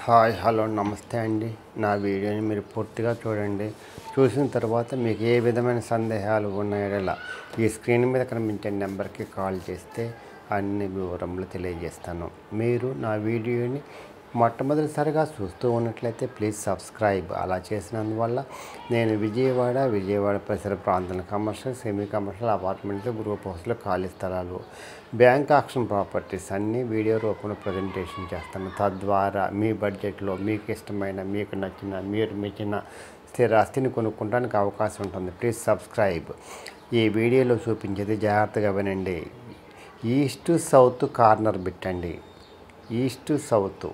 Hi hello నమస్తే అండి. నా వీడియోని మీరు పూర్తిగా చూడండి. చూసిన తర్వాత మీకు ఏ విధమైన సందేహాలు ఉన్నాయో ఈ స్క్రీన్ మీద కనిపించే నెంబర్కి కాల్ చేస్తే అన్ని వివరములు తెలియజేస్తాను. మీరు నా వీడియోని మొట్టమొదటిసారిగా చూస్తూ ఉన్నట్లయితే ప్లీజ్ సబ్స్క్రైబ్. అలా చేసినందువల్ల నేను విజయవాడ పరిసర ప్రాంతాల కమర్షియల్, సెమీ కమర్షియల్, అపార్ట్మెంట్లు, గ్రూప్ హౌస్లు, ఖాళీ స్థలాలు, బ్యాంక్ ఆక్షన్ ప్రాపర్టీస్ అన్నీ వీడియో రూపంలో ప్రజెంటేషన్ చేస్తాను. తద్వారా మీ బడ్జెట్లో మీకు ఇష్టమైన, మీకు నచ్చిన, మీరు మెచ్చిన స్థిరాస్తిని కొనుక్కోవడానికి అవకాశం ఉంటుంది. Please subscribe. ఈ వీడియోలో చూపించేది జాగ్రత్తగా వినండి. ఈస్ట్ సౌత్ కార్నర్ బిట్టండి. ఈస్ట్ సౌత్,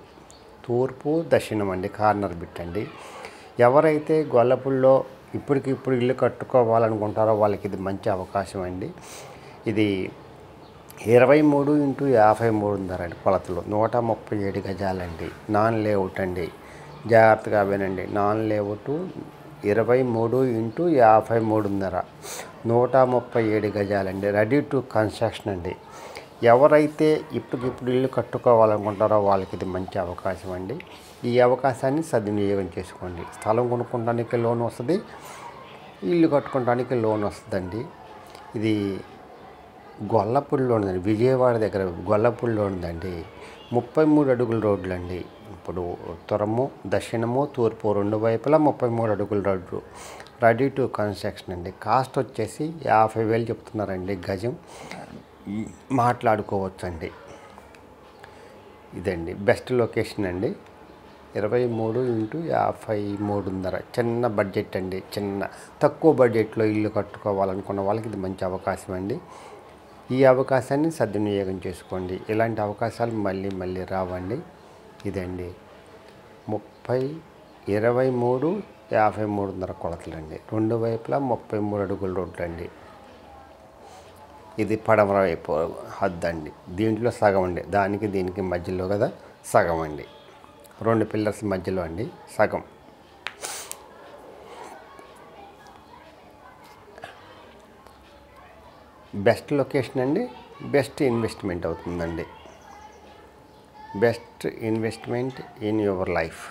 తూర్పు దక్షిణం అండి. కార్నర్ బిట్టండి. ఎవరైతే గొల్లపూడిలో ఇప్పటికిప్పుడు ఇల్లు కట్టుకోవాలనుకుంటారో వాళ్ళకి ఇది మంచి అవకాశం అండి. ఇది 23x53 ధరండి. కొలతలు 137 గజాలండి. నాన్ లేఅవుట్ అండి. జాగ్రత్తగా వినండి. నాన్ లేఅవుట్ 23x53 ధర 137 గజాలండి. రెడీ టు కన్స్ట్రక్షన్ అండి. ఎవరైతే ఇప్పటికిప్పుడు ఇల్లు కట్టుకోవాలనుకుంటారో వాళ్ళకి ఇది మంచి అవకాశం అండి. ఈ అవకాశాన్ని సద్వినియోగం చేసుకోండి. స్థలం కొనుక్కోవడానికి లోన్ వస్తుంది, ఇల్లు కట్టుకోవడానికి లోన్ వస్తుందండి. ఇది గొల్లపూడిలో ఉందండి. విజయవాడ దగ్గర గొల్లపూడిలో ఉందండి. 33 అడుగుల రోడ్లు అండి. ఇప్పుడు ఉత్తరము, దక్షిణము, తూర్పు రెండు వైపులా 33 అడుగుల రోడ్లు. రెడీ టు కన్స్ట్రక్షన్ అండి. కాస్ట్ వచ్చేసి 50,000 చెప్తున్నారండి గజం. మాట్లాడుకోవచ్చండి. ఇదండి బెస్ట్ లొకేషన్ అండి. 23x53 ధర. చిన్న బడ్జెట్ అండి. తక్కువ బడ్జెట్లో ఇల్లు కట్టుకోవాలనుకున్న వాళ్ళకి ఇది మంచి అవకాశం అండి. ఈ అవకాశాన్ని సద్వినియోగం చేసుకోండి. ఇలాంటి అవకాశాలు మళ్ళీ రావండి. ఇదండి 23x53 ధర కొలతలండి. రెండు వైపులా 33 అడుగుల రోడ్లు అండి. ఇది పడమర వైపు హద్దండి. దీంట్లో సగం అండి. దానికి దీనికి మధ్యలో కదా సగం అండి. 2 పిల్లర్స్ మధ్యలో అండి సగం. బెస్ట్ లొకేషన్ అండి. బెస్ట్ ఇన్వెస్ట్మెంట్ అవుతుందండి. Best investment in your life.